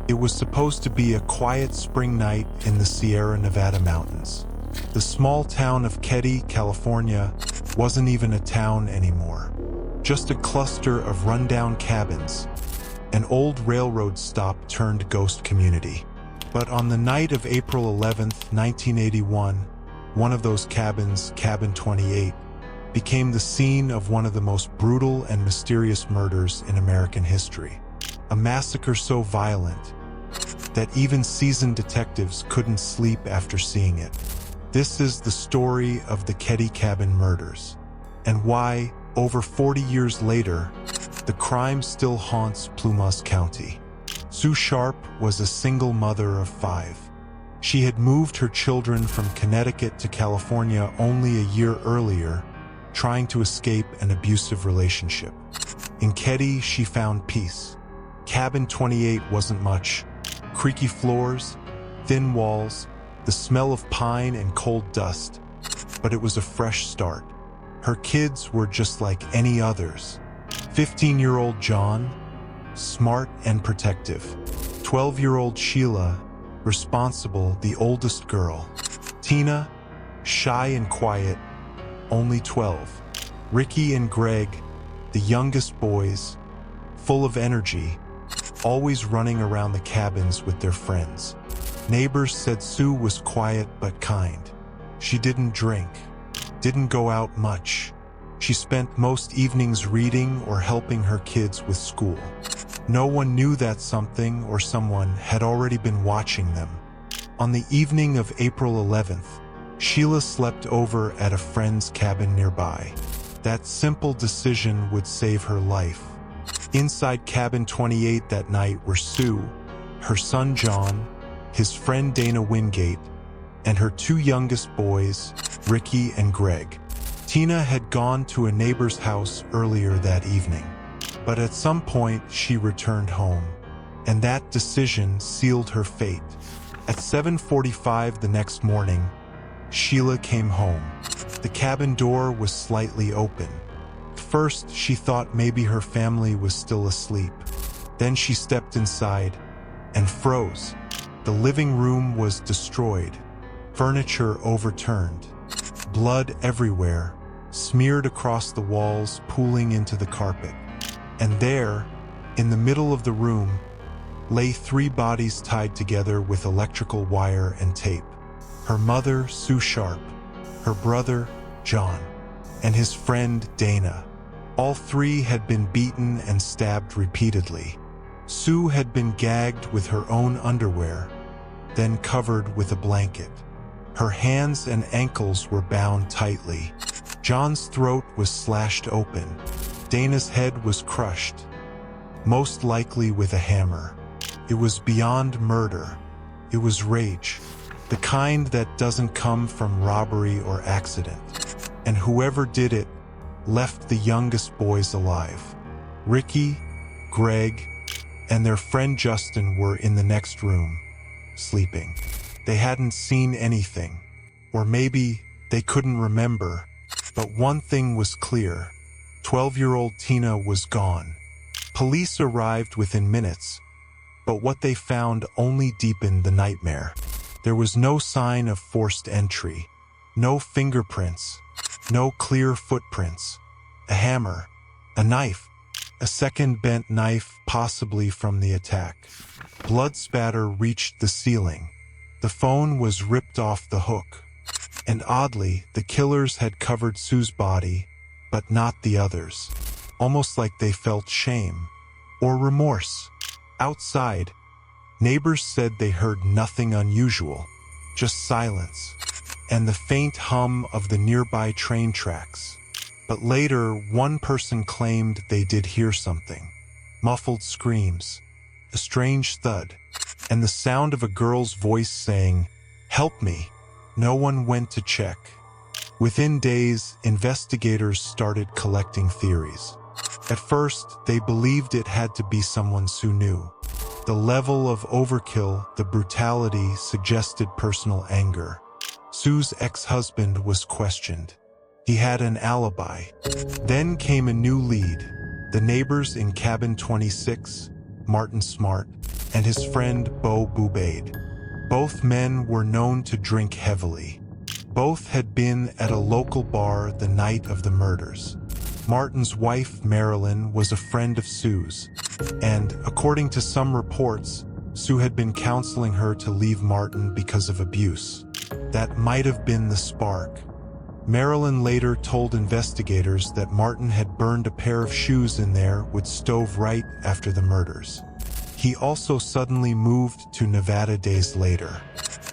It was supposed to be a quiet spring night in the Sierra Nevada mountains. The small town of Keddie, California, wasn't even a town anymore. Just a cluster of rundown cabins. An old railroad stop turned ghost community. But on the night of April 11th, 1981, one of those cabins, Cabin 28, became the scene of one of the most brutal and mysterious murders in American history. A massacre so violent that even seasoned detectives couldn't sleep after seeing it. This is the story of the Keddie Cabin Murders, and why, over 40 years later, the crime still haunts Plumas County. Sue Sharp was a single mother of 5. She had moved her children from Connecticut to California only a year earlier, trying to escape an abusive relationship. In Keddie, she found peace. Cabin 28 wasn't much. Creaky floors, thin walls, the smell of pine and cold dust. But it was a fresh start. Her kids were just like any others. 15-year-old John, smart and protective. 12-year-old Sheila, responsible, the oldest girl. Tina, shy and quiet, only 12. Ricky and Greg, the youngest boys, full of energy, always running around the cabins with their friends. Neighbors said Sue was quiet but kind. She didn't drink, didn't go out much. She spent most evenings reading or helping her kids with school. No one knew that something or someone had already been watching them. On the evening of April 11th, Sheila slept over at a friend's cabin nearby. That simple decision would save her life. Inside Cabin 28 that night were Sue, her son John, his friend Dana Wingate, and her 2 youngest boys, Ricky and Greg. Tina had gone to a neighbor's house earlier that evening, but at some point she returned home, and that decision sealed her fate. At 7:45 the next morning, Sheila came home. The cabin door was slightly open. First, she thought maybe her family was still asleep. Then she stepped inside and froze. The living room was destroyed, furniture overturned, blood everywhere, smeared across the walls, pooling into the carpet. And there, in the middle of the room, lay 3 bodies tied together with electrical wire and tape. Her mother, Sue Sharp, her brother, John, and his friend, Dana. All 3 had been beaten and stabbed repeatedly. Sue had been gagged with her own underwear, then covered with a blanket. Her hands and ankles were bound tightly. John's throat was slashed open. Dana's head was crushed, most likely with a hammer. It was beyond murder. It was rage, the kind that doesn't come from robbery or accident. And whoever did it left the youngest boys alive. Ricky, Greg, and their friend Justin were in the next room, sleeping. They hadn't seen anything, or maybe they couldn't remember, but one thing was clear. 12-year-old Tina was gone. Police arrived within minutes, but what they found only deepened the nightmare. There was no sign of forced entry, no fingerprints, no clear footprints. A hammer, a knife, a second bent knife possibly from the attack. Blood spatter reached the ceiling. The phone was ripped off the hook. And oddly, the killers had covered Sue's body, but not the others. Almost like they felt shame or remorse. Outside, neighbors said they heard nothing unusual, just silence, and the faint hum of the nearby train tracks. But later, one person claimed they did hear something. Muffled screams, a strange thud, and the sound of a girl's voice saying, "Help me." No one went to check. Within days, investigators started collecting theories. At first, they believed it had to be someone Sue knew. The level of overkill, the brutality, suggested personal anger. Sue's ex-husband was questioned. He had an alibi. Then came a new lead. The neighbors in Cabin 26, Martin Smart, and his friend Bo Bubaid. Both men were known to drink heavily. Both had been at a local bar the night of the murders. Martin's wife, Marilyn, was a friend of Sue's, and, according to some reports, Sue had been counseling her to leave Martin because of abuse. That might have been the spark. Marilyn later told investigators that Martin had burned a pair of shoes in there with stove right after the murders. He also suddenly moved to Nevada days later.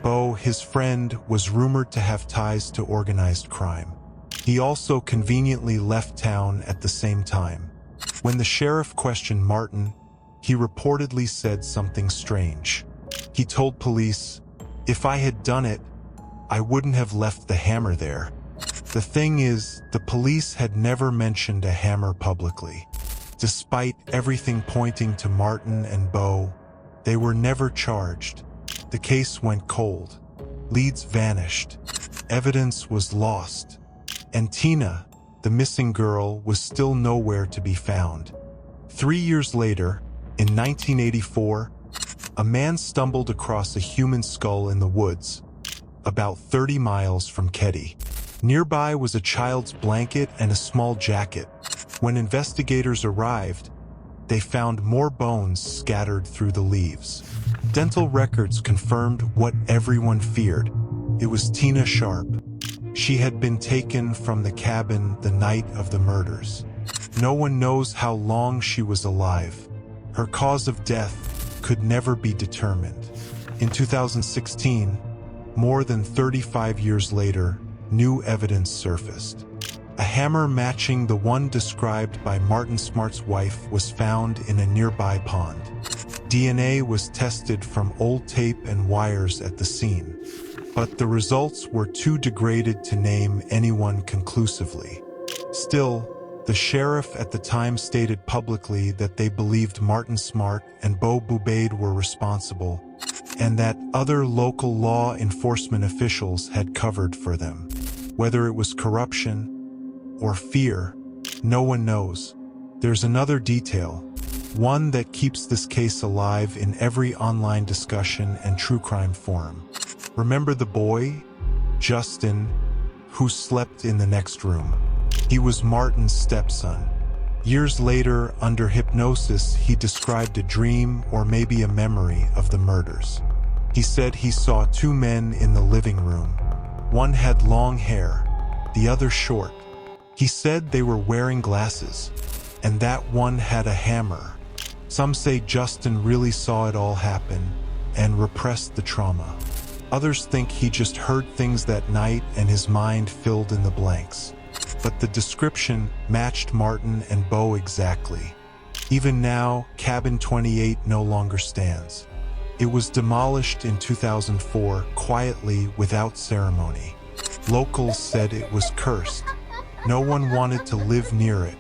Bo, his friend, was rumored to have ties to organized crime. He also conveniently left town at the same time. When the sheriff questioned Martin, he reportedly said something strange. He told police, "If I had done it, I wouldn't have left the hammer there." The thing is, the police had never mentioned a hammer publicly. Despite everything pointing to Martin and Bo, they were never charged. The case went cold. Leads vanished. Evidence was lost. And Tina, the missing girl, was still nowhere to be found. 3 years later, in 1984, a man stumbled across a human skull in the woods, about 30 miles from Keddie. Nearby was a child's blanket and a small jacket. When investigators arrived, they found more bones scattered through the leaves. Dental records confirmed what everyone feared. It was Tina Sharp. She had been taken from the cabin the night of the murders. No one knows how long she was alive. Her cause of death could never be determined. In 2016, more than 35 years later, new evidence surfaced. A hammer matching the one described by Martin Smart's wife was found in a nearby pond. DNA was tested from old tape and wires at the scene, but the results were too degraded to name anyone conclusively. Still, the sheriff at the time stated publicly that they believed Martin Smart and Bo Bubaid were responsible, and that other local law enforcement officials had covered for them. Whether it was corruption or fear, no one knows. There's another detail, one that keeps this case alive in every online discussion and true crime forum. Remember the boy, Justin, who slept in the next room? He was Martin's stepson. Years later, under hypnosis, he described a dream or maybe a memory of the murders. He said he saw two men in the living room. One had long hair, the other short. He said they were wearing glasses, and that one had a hammer. Some say Justin really saw it all happen and repressed the trauma. Others think he just heard things that night and his mind filled in the blanks. But the description matched Martin and Bo exactly. Even now, Cabin 28 no longer stands. It was demolished in 2004, quietly, without ceremony. Locals said it was cursed. No one wanted to live near it.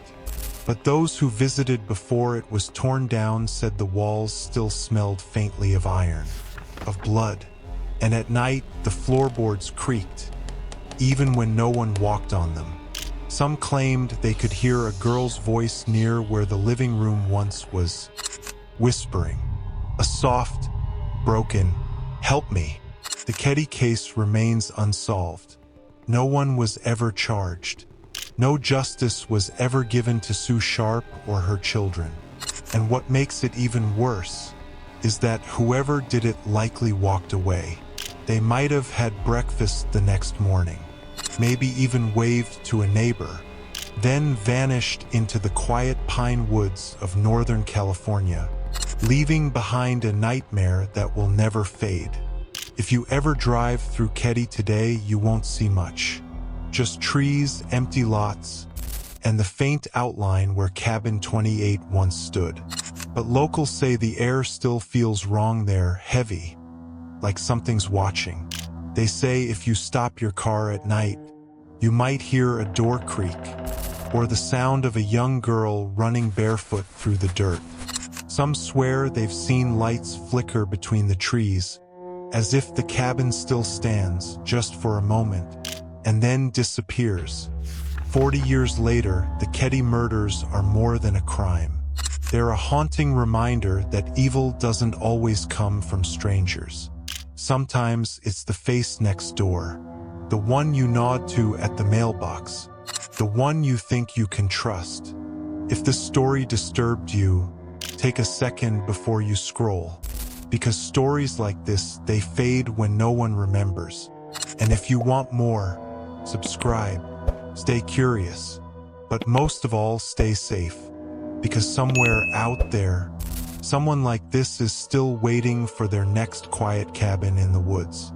But those who visited before it was torn down said the walls still smelled faintly of iron, of blood. And at night, the floorboards creaked, even when no one walked on them. Some claimed they could hear a girl's voice near where the living room once was, whispering, a soft, broken, "Help me." The Keddie case remains unsolved. No one was ever charged. No justice was ever given to Sue Sharp or her children. And what makes it even worse is that whoever did it likely walked away. They might have had breakfast the next morning, maybe even waved to a neighbor, then vanished into the quiet pine woods of Northern California, leaving behind a nightmare that will never fade. If you ever drive through Keddie today, you won't see much. Just trees, empty lots, and the faint outline where Cabin 28 once stood. But locals say the air still feels wrong there, heavy, like something's watching. They say if you stop your car at night, you might hear a door creak, or the sound of a young girl running barefoot through the dirt. Some swear they've seen lights flicker between the trees, as if the cabin still stands just for a moment, and then disappears. 40 years later, the Keddie murders are more than a crime. They're a haunting reminder that evil doesn't always come from strangers. Sometimes it's the face next door, the one you nod to at the mailbox, the one you think you can trust. If this story disturbed you, take a second before you scroll, because stories like this, they fade when no one remembers. And if you want more, subscribe, stay curious, but most of all, stay safe, because somewhere out there, someone like this is still waiting for their next quiet cabin in the woods.